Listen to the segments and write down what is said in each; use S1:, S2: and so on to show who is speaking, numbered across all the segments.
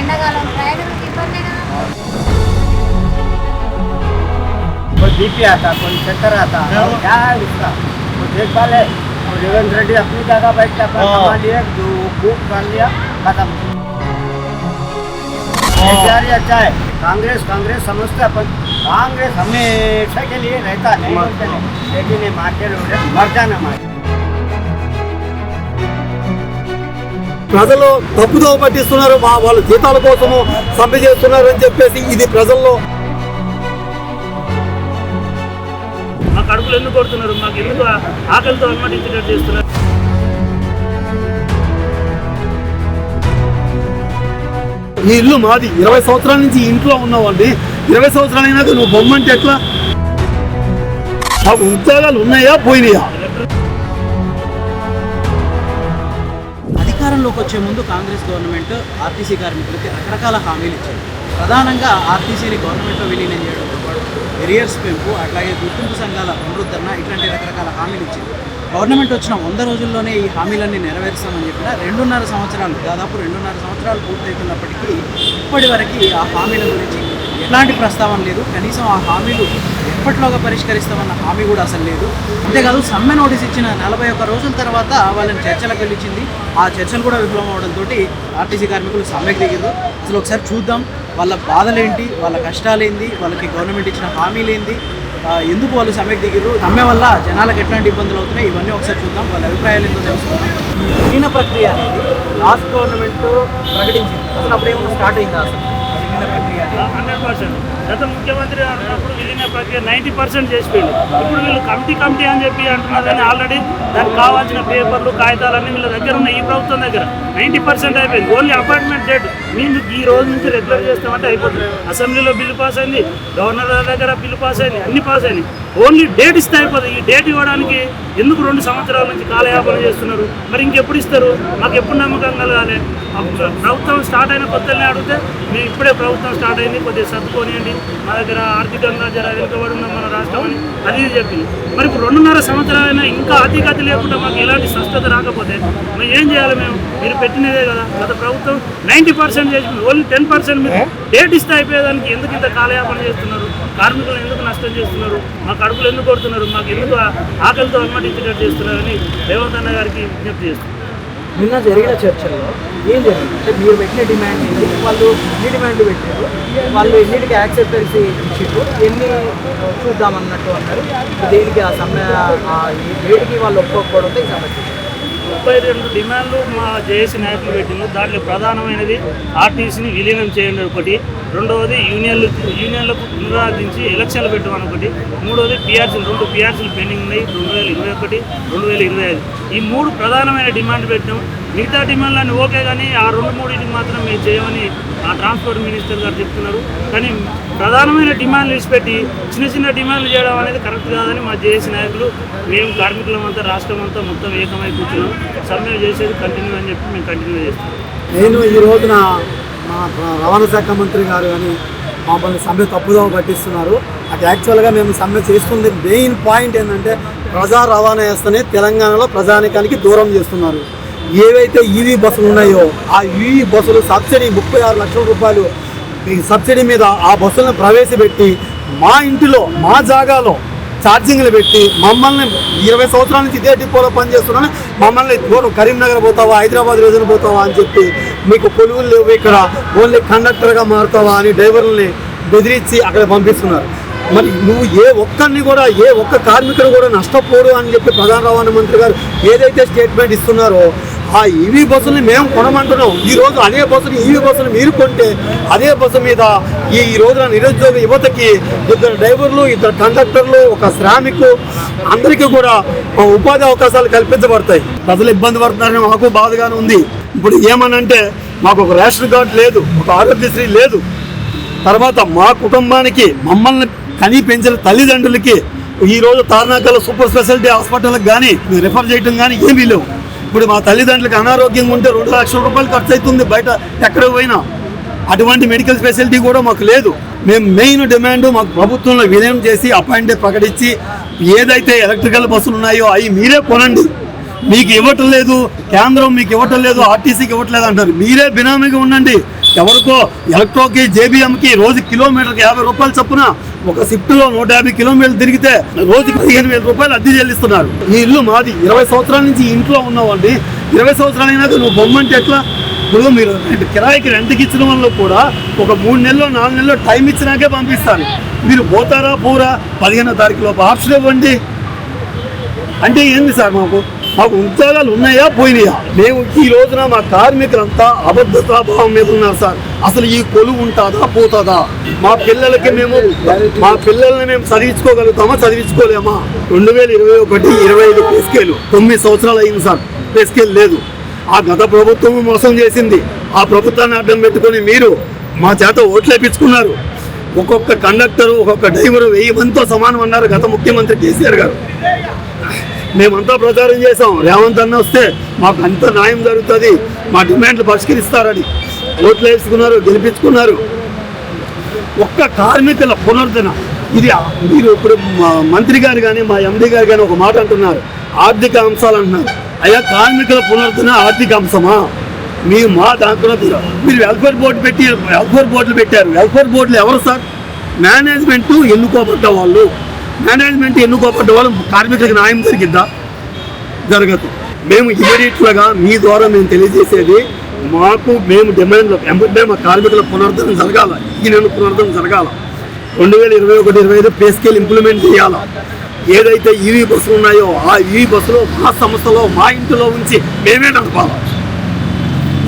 S1: ఎండాకాలం ప్రయాణాలకు ఇబ్బంది కదా।
S2: कोई बीपी आता, कोई चक्कर आता, क्या है उसका? वो देखभाल है। रेवंत रेड्डी अपनी जगह बैठ के अपना कमा लिया, जो खूब कर लिया, खत्म। अच्छा है। कांग्रेस समझते अपन, कांग्रेस हमेशा के लिए रहता नहीं बोलते नहीं, लेकिन ये मार्केट मर जाना मार।
S3: ప్రజలు తప్పుదోవ పట్టిస్తున్నారు, వాళ్ళ జీతాల కోసము సమ్మె చేస్తున్నారు అని చెప్పేసి ఇది ప్రజల్లో
S4: మా కడుపులు ఎందుకు కొడుతున్నారు, మాకు ఎందుకు ఆకలితో అనుమతించేటట్టు చేస్తున్నారు।
S3: ఈ ఇల్లు మాది, 20 సంవత్సరాల నుంచి ఇంట్లో ఉన్నావండి, 20 సంవత్సరాలు అయినాక నువ్వు బొమ్మంటే ఎట్లా? మాకు ఉద్యోగాలు ఉన్నాయా పోయినాయా?
S5: అధికారంలోకి వచ్చే ముందు కాంగ్రెస్ గవర్నమెంట్ ఆర్టీసీ కార్మికులకి రకరకాల హామీలు ఇచ్చింది. ప్రధానంగా ఆర్టీసీని గవర్నమెంట్లో విలీనం చేయడంతో పాటు ఎరియర్స్ పెంపు, అట్లాగే గుర్తింపు సంఘాల పునరుద్ధరణ, ఇట్లాంటి రకరకాల హామీలు ఇచ్చింది. గవర్నమెంట్ వచ్చిన 100 రోజుల్లోనే ఈ హామీలన్నీ నెరవేరుస్తామని చెప్పిన 2.5 సంవత్సరాలు, దాదాపు 2.5 సంవత్సరాలు పూర్తవుతున్నప్పటికీ ఇప్పటి వరకు ఆ హామీల గురించి ఎలాంటి ప్రస్తావన లేదు. కనీసం ఆ హామీలు ఎప్పటిలోగా పరిష్కరిస్తామన్న హామీ కూడా అసలు లేదు. అంతేకాదు సమ్మె నోటీస్ ఇచ్చిన 41 రోజుల తర్వాత వాళ్ళని చర్చలకు పిలిచింది. ఆ చర్చలు కూడా విఫలం అవడంతో ఆర్టీసీ కార్మికులు సమ్మెకు దిగారు. అసలు ఒకసారి చూద్దాం వాళ్ళ బాధలేంటి, వాళ్ళ కష్టాలేంటి, వాళ్ళకి గవర్నమెంట్ ఇచ్చిన హామీలేంటి, ఎందుకు వాళ్ళు సమ్మెకు దిగారు, సమ్మె వల్ల జనాలకు ఎట్లాంటి ఇబ్బందులు అవుతున్నాయి, ఇవన్నీ ఒకసారి చూద్దాం. వాళ్ళ అభిప్రాయాలు ఏంటో తెలుసుకుందాం. విలీన ప్రక్రియ అనేది లాస్ట్ గవర్నమెంట్ ప్రకటించింది. అసలు అప్పుడు ఏమన్నా స్టార్ట్ అయిందా అసలు విలీన ప్రక్రియ?
S4: 100%. గత ముఖ్యమంత్రి అన్నప్పుడు విలీన ప్రక్రియ 90% చేసిపోయింది. ఇప్పుడు వీళ్ళు కమిటీ అని చెప్పి అంటున్నారు, కానీ ఆల్రెడీ దానికి కావాల్సిన పేపర్లు, కాగితాలన్నీ వీళ్ళ దగ్గర ఉన్నాయి. ఈ ప్రభుత్వం దగ్గర 90% అయిపోయింది. ఓన్లీ అపాయింట్మెంట్ డేట్ మేము ఈ రోజు నుంచి రెగ్యులర్ చేస్తామంటే అయిపోతుంది. అసెంబ్లీలో బిల్లు పాస్ అయింది, గవర్నర్ దగ్గర బిల్లు పాస్ అయింది, అన్ని పాస్ అయినాయి. ఓన్లీ డేట్ ఇస్తే అయిపోతుంది. ఈ డేట్ ఇవ్వడానికి ఎందుకు 2 సంవత్సరాల నుంచి కాలయాపన చేస్తున్నారు? మరి ఇంకెప్పుడు ఇస్తారు? మాకు ఎప్పుడు నమ్మకం కలగాలి? ప్రభుత్వం స్టార్ట్ అయిన కొత్తనే అడిగితే మేము ఇప్పుడే ప్రభుత్వం స్టార్ట్ అయింది, కొద్దిగా సర్దుకోనియండి, మా దగ్గర ఆర్థికంగా జర వెనుకబడి ఉన్నాం మన రాష్ట్రం అని అది చెప్పింది. మరి ఇప్పుడు 2.5 సంవత్సరాలైనా ఇంకా అతిగతి లేకుండా మాకు ఎలాంటి స్వస్థత రాకపోతే మేము ఏం చేయాలి? మీరు పెట్టినదే కదా. గత ప్రభుత్వం 90% చేసింది, ఓన్లీ 10% మీరు డేట్ ఇస్తే అయిపోయేదానికి ఎందుకు ఇంత కాలయాపన చేస్తున్నారు? కార్మికులను ఎందుకు నష్టం చేస్తున్నారు? మా కడుపులు ఎందుకు కొడుతున్నారు? మాకు ఎందుకు ఆకలితో అనుమతించేటట్టు చేస్తున్నారని రేవంత్ అన్న గారికి విజ్ఞప్తి చేస్తున్నారు.
S5: నిన్న జరిగిన చర్చల్లో ఏం జరిగింది అంటే మీరు పెట్టిన డిమాండ్ ఏంటి, వాళ్ళు ఎన్ని డిమాండ్లు పెట్టారు, వాళ్ళు ఎన్నిటికి యాక్సెప్టెన్సీ ఇచ్చారు, ఎన్ని చూద్దామన్నట్టు అన్నారు. దేనికి ఆ సమ్మె ఏడికి వాళ్ళు ఒప్పుకోకపోవడంతో ఈ సమస్య
S4: 32 డిమాండ్లు మా జేఏసీ నాయకులు పెట్టింది. దాంట్లో ప్రధానమైనది ఆర్టీసీని విలీనం చేయండి ఒకటి, రెండవది యూనియన్లకు పునరార్థించి ఎలక్షన్లు పెట్టమని ఒకటి, మూడవది PRCలు 2 PRCలు పెండింగ్ ఉన్నాయి 2021, 2025. ఈ 3 ప్రధానమైన డిమాండ్ పెట్టాం. మిగతా డిమాండ్లన్నీ ఓకే, కానీ ఆ 2-3 మాత్రం మేము చేయమని ఆ ట్రాన్స్పోర్ట్ మినిస్టర్ గారు చెప్తున్నారు. కానీ ప్రధానమైన డిమాండ్లు ఇచ్చిపెట్టి చిన్న డిమాండ్లు చేయడం అనేది కరెక్ట్ కాదని మా జేఏసీ నాయకులు, మేము కార్మికులమంతా రాష్ట్రం అంతా మొత్తం ఏకమై కూర్చున్నాం. సమ్మె చేసేది కంటిన్యూ అని చెప్పి మేము కంటిన్యూ చేస్తాం.
S3: నేను ఈ రోజున మా రవాణా శాఖ మంత్రి గారు కానీ మమ్మల్ని సమ్మె తప్పుదోవ పట్టిస్తున్నారు. అది యాక్చువల్గా మేము సమ్మె చేస్తుంది మెయిన్ పాయింట్ ఏంటంటే ప్రజా రవాణా వ్యవస్థని తెలంగాణలో ప్రజానికానికి దూరం చేస్తున్నారు. ఏవైతే ఈవీ బస్సులు ఉన్నాయో ఆ ఈవీ బస్సులు సబ్సిడీ 36 లక్షల రూపాయలు సబ్సిడీ మీద ఆ బస్సులను ప్రవేశపెట్టి మా ఇంటిలో మా జాగాలో ఛార్జింగ్లు పెట్టి మమ్మల్ని 20 సంవత్సరాల నుంచి ఇదే డిపోలో పనిచేస్తున్నాను, మమ్మల్ని కరీంనగర్ పోతావా, హైదరాబాద్ రోజున పోతావా అని చెప్పి, మీకు కొలువులు లేవు ఇక్కడ, ఓన్లీ కండక్టర్గా మారుతావా అని డ్రైవర్లని బెదిరించి అక్కడ పంపిస్తున్నారు. మరి నువ్వు ఏ ఒక్క కార్మికుడు కూడా నష్టపోడు అని చెప్పి ప్రధాన రవాణా మంత్రి గారు ఏదైతే స్టేట్మెంట్ ఇస్తున్నారో ఆ ఈవీ బస్సుల్ని మేము కొనమంటున్నాం. ఈరోజు అదే బస్సులు ఈవీ బస్సులు మీరు కొంటే అదే బస్సు మీద ఈ రోజున నిరుద్యోగ యువతకి 2 డ్రైవర్లు, 2 కండక్టర్లు, 1 శ్రామికు అందరికీ కూడా ఉపాధి అవకాశాలు కల్పించబడతాయి. ప్రజలు ఇబ్బంది పడుతున్నారని మాకు బాధగానే ఉంది. ఇప్పుడు ఏమనంటే మాకు ఒక రేషన్ కార్డు లేదు, ఒక ఆరోగ్యశ్రీ లేదు, తర్వాత మా కుటుంబానికి మమ్మల్ని కనీ పెంచిన తల్లిదండ్రులకి ఈరోజు తార్నాకల్లో సూపర్ స్పెషాలిటీ హాస్పిటల్కి కానీ రిఫర్ చేయడం కానీ ఏమీ లేవు. ఇప్పుడు మా తల్లిదండ్రులకి అనారోగ్యంగా ఉంటే 2 లక్షల రూపాయలు ఖర్చు అవుతుంది బయట ఎక్కడికి పోయినా. అటువంటి మెడికల్ స్పెషాలిటీ కూడా మాకు లేదు. మేము మెయిన్ డిమాండ్ మాకు ప్రభుత్వంలో విలీనం చేసి అపాయింట్ ప్రకటించి ఏదైతే ఎలక్ట్రికల్ బస్సులు ఉన్నాయో అవి మీరే కొనండి. మీకు ఇవ్వటం లేదు, కేంద్రం మీకు ఇవ్వటం లేదు, ఆర్టీసీకి ఇవ్వట్లేదు అంటారు. మీరే బినామీగా ఉండండి. ఎవరికో ఎలక్ట్రోకి జేబీఎంకి రోజు కిలోమీటర్కి 50 రూపాయలు చొప్పున ఒక షిఫ్ట్లో 150 కిలోమీటర్లు తిరిగితే రోజుకి 15,000 రూపాయలు అద్దె చెల్లిస్తున్నారు. ఈ ఇల్లు మాది 20 సంవత్సరాల నుంచి ఈ ఇంట్లో ఉన్నామండి. 20 సంవత్సరాలు అయినాక నువ్వు బొమ్మంటే ఎట్లా? ఇప్పుడు మీరు కిరాయికి రెంట్కి ఇచ్చిన వాళ్ళు కూడా ఒక 3 నెలలు 4 నెలలు టైం ఇచ్చినాకే పంపిస్తారు. మీరు పోతారా పోరా 15వ తారీఖు లోపు ఆప్షన్ ఇవ్వండి అంటే ఏంది సార్? మాకు ఉద్యోగాలు ఉన్నాయా పోయినాయా? మేము ఈ రోజున మా కార్మికులంతా అబద్ధతాభావం మీద ఉన్నారు సార్. అసలు ఈ కొలువు ఉంటుందా పోతుందా? మా పిల్లలకి మా పిల్లల్ని మేము చదివించుకోగలుగుతామా చదివించుకోలేమా? 2021-25 పే స్కేలు 9 సంవత్సరాలు అయింది సార్. పే స్కేల్ లేదు. ఆ గత ప్రభుత్వం మోసం చేసింది. ఆ ప్రభుత్వాన్ని అడ్డం పెట్టుకొని మీరు మా చేత ఓట్లు వేయించుకున్నారు. ఒక్కొక్క కండక్టరు ఒక్కొక్క డ్రైవరు 1000 మందితో సమానం అన్నారు గత ముఖ్యమంత్రి కేసీఆర్ గారు. మేమంతా ప్రచారం చేసాం, రేవంత్ అన్న వస్తే మాకు అంత న్యాయం జరుగుతుంది, మా డిమాండ్లు పరిష్కరిస్తారని ఓట్లు వేసుకున్నారు, గెలిపించుకున్నారు. ఒక్క కార్మికుల పునరుద్ధరణ ఇది మీరు ఇప్పుడు మా మంత్రి గారు కానీ మా ఎండీ గారు కానీ ఒక మాట అంటున్నారు, ఆర్థిక అంశాలు అంటున్నారు. అయ్యా కార్మికుల పునరుద్ధరణ ఆర్థిక అంశమా? మీరు మా దాంట్లో మీరు వెల్ఫేర్ బోర్డు వెల్ఫేర్ బోర్డులు పెట్టారు. వెల్ఫేర్ బోర్డులు ఎవరు సార్? మేనేజ్మెంట్ ఎన్నుకోబడ్డ వాళ్ళు. మేనేజ్మెంట్ ఎన్నుకోబడ్డ వాళ్ళు కార్మికులకు న్యాయం జరిగిద్దా? జరగదు. మేము ఇమీడియట్గా మీ ద్వారా మేము తెలియజేసేది మేము డిమాండ్లు వెంబడే మా కార్మికుల పునరుద్ధరణ జరగాల. ఈ నెల పునరుద్ధరణ జరగాల. 2021-25 పే స్కేల్ ఇంప్లిమెంట్ చేయాలా. ఏదైతే ఈవీ బస్సులు ఉన్నాయో ఆ ఈవీ బస్సులో మా సంస్థలో మా ఇంటిలో ఉంచి మేమే నడపాలి.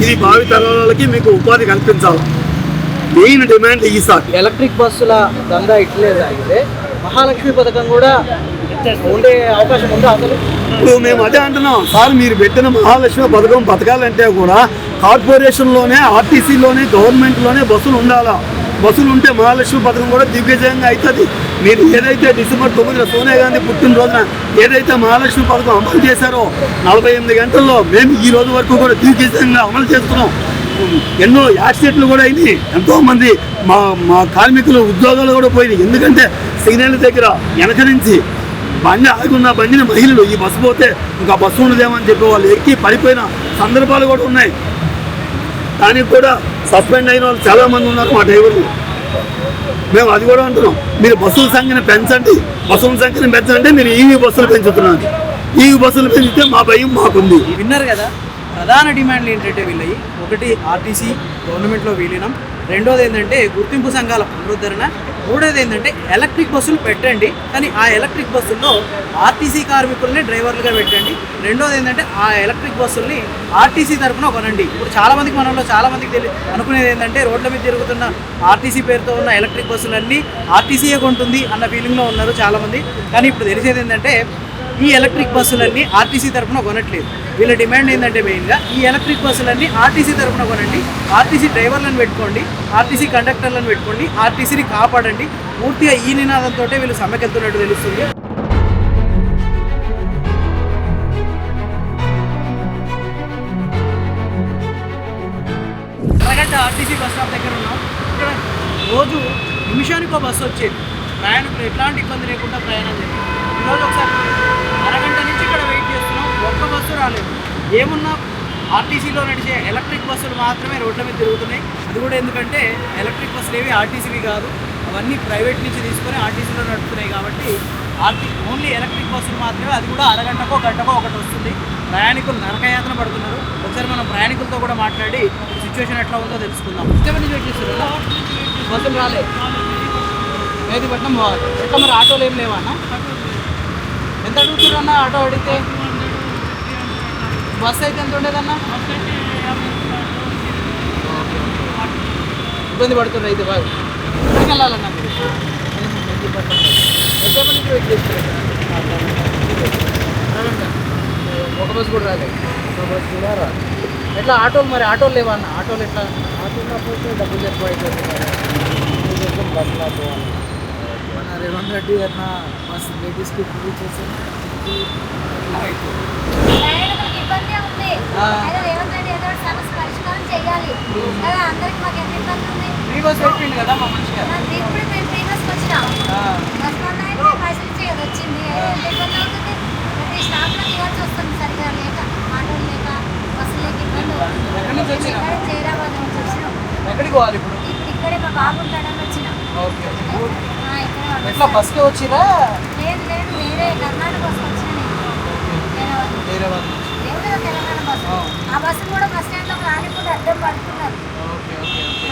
S3: ఇది భావి తరాలకి మీకు ఉపాధి కల్పించాలి. మెయిన్ డిమాండ్ ఈ సార్.
S5: ఎలక్ట్రిక్ బస్సుల దందా ఇట్లే సాగితే మహాలక్ష్మి పథకం కూడా ఉండే అవకాశం ఉందా అసలు?
S3: ఇప్పుడు మేము అదే అంటున్నాం సార్, మీరు పెట్టిన మహాలక్ష్మి పథకం బతకాలంటే కూడా కార్పొరేషన్లోనే ఆర్టీసీలోనే గవర్నమెంట్లోనే బస్సులు ఉండాలా. బస్సులు ఉంటే మహాలక్ష్మి పథకం కూడా దిగ్విజయంగా అవుతుంది. మీరు ఏదైతే డిసెంబర్ 9న సోనియా గాంధీ పుట్టినరోజున ఏదైతే మహాలక్ష్మి పథకం అమలు చేశారో 48 గంటల్లో మేము ఈ రోజు వరకు కూడా దిగ్విజయంగా అమలు చేస్తున్నాం. ఎన్నో యాక్సిడెంట్లు కూడా అయినాయి. ఎంతోమంది మా కార్మికులు ఉద్యోగాలు కూడా పోయినాయి. ఎందుకంటే సిగ్నల్ దగ్గర వెనక నుంచి బండి ఆగున్న బండిని మహిళలు ఈ బస్సు పోతే ఇంకా బస్సు ఉండదేమని చెప్పి వాళ్ళు ఎక్కి పడిపోయిన సందర్భాలు కూడా ఉన్నాయి. దానికి కూడా సస్పెండ్ అయిన వాళ్ళు చాలామంది ఉన్నారు మా డ్రైవర్లు. మేము అది కూడా అంటున్నాం, మీరు బస్సుల సంఖ్యను పెంచండి. బస్సుల సంఖ్యను పెంచండి. మీరు ఈవీ బస్సులు పెంచుతున్నారు. ఈవీ బస్సులు పెంచితే మా భయం మాకుంది.
S5: విన్నారు కదా, ప్రధాన డిమాండ్లు ఏంటంటే వీళ్ళవి ఒకటి ఆర్టీసీ గవర్నమెంట్లో విలీనం, రెండోది ఏంటంటే గుర్తింపు సంఘాల పునరుద్ధరణ, మూడోది ఏంటంటే ఎలక్ట్రిక్ బస్సులు పెట్టండి కానీ ఆ ఎలక్ట్రిక్ బస్సుల్లో ఆర్టీసీ కార్మికుల్ని డ్రైవర్లుగా పెట్టండి. రెండోది ఏంటంటే ఆ ఎలక్ట్రిక్ బస్సుల్ని ఆర్టీసీ తరఫున కొనండి. ఇప్పుడు చాలామందికి మనలో చాలామందికి అనుకునేది ఏంటంటే రోడ్ల మీద తిరుగుతున్న ఆర్టీసీ పేరుతో ఉన్న ఎలక్ట్రిక్ బస్సులన్నీ ఆర్టీసీయే కొంటుంది అన్న ఫీలింగ్లో ఉన్నారు చాలామంది. కానీ ఇప్పుడు తెలిసేది ఏంటంటే ఈ ఎలక్ట్రిక్ బస్సులన్నీ ఆర్టీసీ తరఫున కొనట్లేదు. వీళ్ళ డిమాండ్ ఏంటంటే మెయిన్గా ఈ ఎలక్ట్రిక్ బస్సులన్నీ ఆర్టీసీ తరఫున కొనండి, ఆర్టీసీ డ్రైవర్లను పెట్టుకోండి, ఆర్టీసీ కండక్టర్లను పెట్టుకోండి, ఆర్టీసీని కాపాడండి. పూర్తిగా ఈ నినాదంతో వీళ్ళు సమ్మెకెళ్తున్నట్టు తెలుస్తుంది. అరగంట ఆర్టీసీ బస్ స్టాప్ దగ్గర ఉన్నాం. ఇక్కడ రోజు నిమిషానికో బస్సు వచ్చేది. ప్రయాణికులు ఎట్లాంటి ఇబ్బంది లేకుండా ప్రయాణం చేయాలి. ఈరోజు ఒకసారి అరగంట నుంచి ఇక్కడ వెయిట్ చేస్తున్నాం, ఒక్క బస్సు రాలేదు. ఏమున్నా ఆర్టీసీలో నడిచే ఎలక్ట్రిక్ బస్సులు మాత్రమే రోడ్ల మీద తిరుగుతున్నాయి. అది కూడా ఎందుకంటే ఎలక్ట్రిక్ బస్సులు ఏవి ఆర్టీసీవి కాదు, అవన్నీ ప్రైవేట్ నుంచి తీసుకొని ఆర్టీసీలో నడుపుతున్నాయి. కాబట్టి ఓన్లీ ఎలక్ట్రిక్ బస్సులు మాత్రమే, అది కూడా అరగంటకో గంటకో ఒకటి వస్తుంది. ప్రయాణికులు నరకయాతన పడుతున్నారు. ఒకసారి మనం ప్రయాణికులతో కూడా మాట్లాడి సిచ్యువేషన్ ఎట్లా ఉందో తెలుసుకుందాం. ఇష్టం నుంచి వెయిట్ చేస్తున్నారు, బస్సులు రాలే, మేదిపట్నం పోవాలి. ఎట్లా మరి ఆటోలు ఏం లేవా అన్న? ఎంత అడుగుతున్నారు అన్న ఆటో అడిగితే? బస్సు అయితే ఎంత ఉండేదన్న? ఇబ్బంది పడుతున్నారు అయితే బాగా. ఎక్కడికి వెళ్ళాలన్నా మీరు? ఎంతసేపు నుంచి వెయిట్ చేస్తున్నారు? ఒక బస్సు కూడా రాలేదు. ఒక బస్సు కూడా రాదు. ఎట్లా ఆటోలు మరి ఆటోలు లేవా అన్న? ఆటోలు ఎట్లా? ఆటోలో పోతే డబ్బులు ఎక్కువ అవుతుంది, బస్సులో పోవాలి. మన రేవంత్ రెడ్డి అట్లా బస్సు లేడీస్కి ఫ్రీ చేసి
S1: ప్రయాణికులకు ఇబ్బంది ఉంది. అయితే రేవంత్ రెడ్డి ఏదో ఒకటి సమస్య పరిష్కారం చేయాలి కదా. అందరికి మాకు ఎంత ఇబ్బంది ఉంది.
S5: ఫ్రీ బస్ పెట్టింది కదా మా మంచిగా.
S1: ఇప్పుడు మేము ఫ్రీ బస్కి వచ్చినాం. బస్ కొన్నాయితే పైసలు ఇచ్చేది వచ్చింది. ఎంత ఇబ్బంది అవుతుంది. ప్రతి స్టాప్లో దిగాల్సి వస్తుంది సరిగా లేక, ఆటోలు లేక, బస్సులు లేక ఇబ్బంది అవుతుంది.
S5: ఎక్కడి నుంచి వచ్చినాం?
S1: జైరాబాద్ నుంచి వచ్చినాం.
S5: ఎట్లా బస్కే వచ్చిరా
S1: లేదు లేదు వేరే కర్ణాటక బస్సు వచ్చిన
S5: వేరే వాళ్ళు
S1: లేదు కదా తెలంగాణ బస్సు. ఆ బస్సు కూడా బస్ స్టాండ్లో రానికుండా అడ్డం పడుతున్నారు.
S5: ఓకే ఓకే ఓకే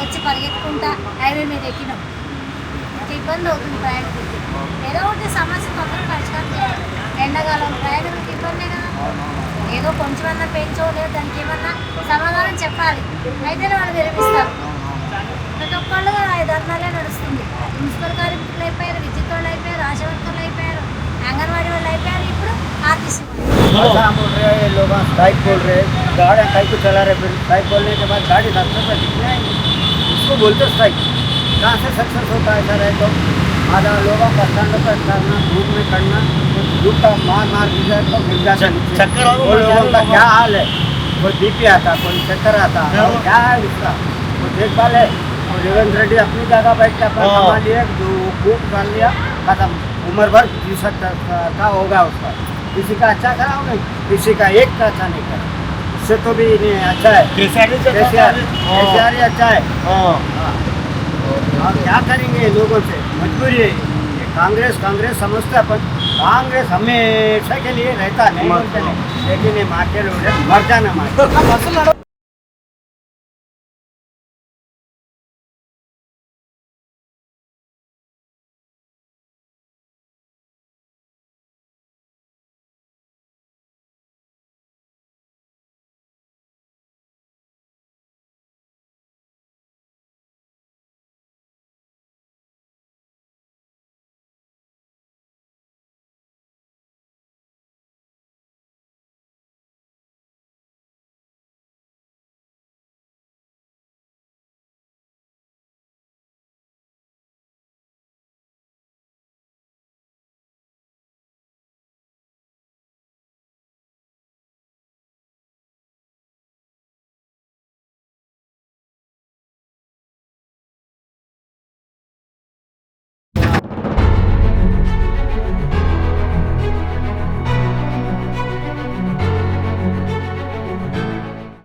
S1: వచ్చి పరిగెత్తుకుంటా హైవే మీద ఎక్కినాం. ఇంకా ఇబ్బంది అవుతుంది ప్రయాణికులకి. ఏదో ఒకటి సమస్య తొందరగా పరిష్కారం చేయాలి. ఎండాకాలం ప్రయాణికులకి ఇబ్బందే కదా. ఏదో కొంచెమన్నా పెంచో లేదు దానికి ఏమన్నా సమాధానం చెప్పాలి. అయితేనే వాళ్ళు విరమిస్తారు. ప్రతి ఒక్కళ్ళు ధర్నాలే నడుస్తుంది. మున్సిపల్ కార్మికులు అయిపోయారు, విద్యుత్ వాళ్ళు అయిపోయారు, ఆశా వర్కర్లు అయిపోయారు, అంగన్వాడీ వాళ్ళు అయిపోయారు, ఇప్పుడు ఆర్టీసీ
S2: ऐसा बोल रहे हैं लोग, स्ट्राइक बोल रहे हैं, गाड़ी कहीं को चला रहे, फिर स्ट्राइक बोलने के बाद गाड़ी रास्ते पर दिखने आएंगे, उसको बोलते स्ट्राइक। कहाँ से सक्सेस होता है सर? है तो आधा लोगों का स्टैंड पर करना, धूप में करना, धूप का मार दी जाए तो गिर जाता है। वो लोगों का क्या हाल है? कोई बीपी आता, कोई चक्कर आता, क्या है इसका? वो देखभाल है। और रेवंत रेड्डी अपनी जगह बैठ के अपना कमा लिया, जो खूब कर लिया, खत्म। उम्र भर जी सकता का होगा उसका। किसी का अच्छा करा नहीं, किसी का एक का अच्छा नहीं करा। इससे तो भी नहीं अच्छा है। केसीआर ही अच्छा है। आप क्या करेंगे लोगों से? मजबूरी है। ये कांग्रेस समझते अपन, कांग्रेस हमेशा के लिए रहता नहीं बोलते नहीं, लेकिन ये मार के लोग मर जाना मार।
S5: బస్సులు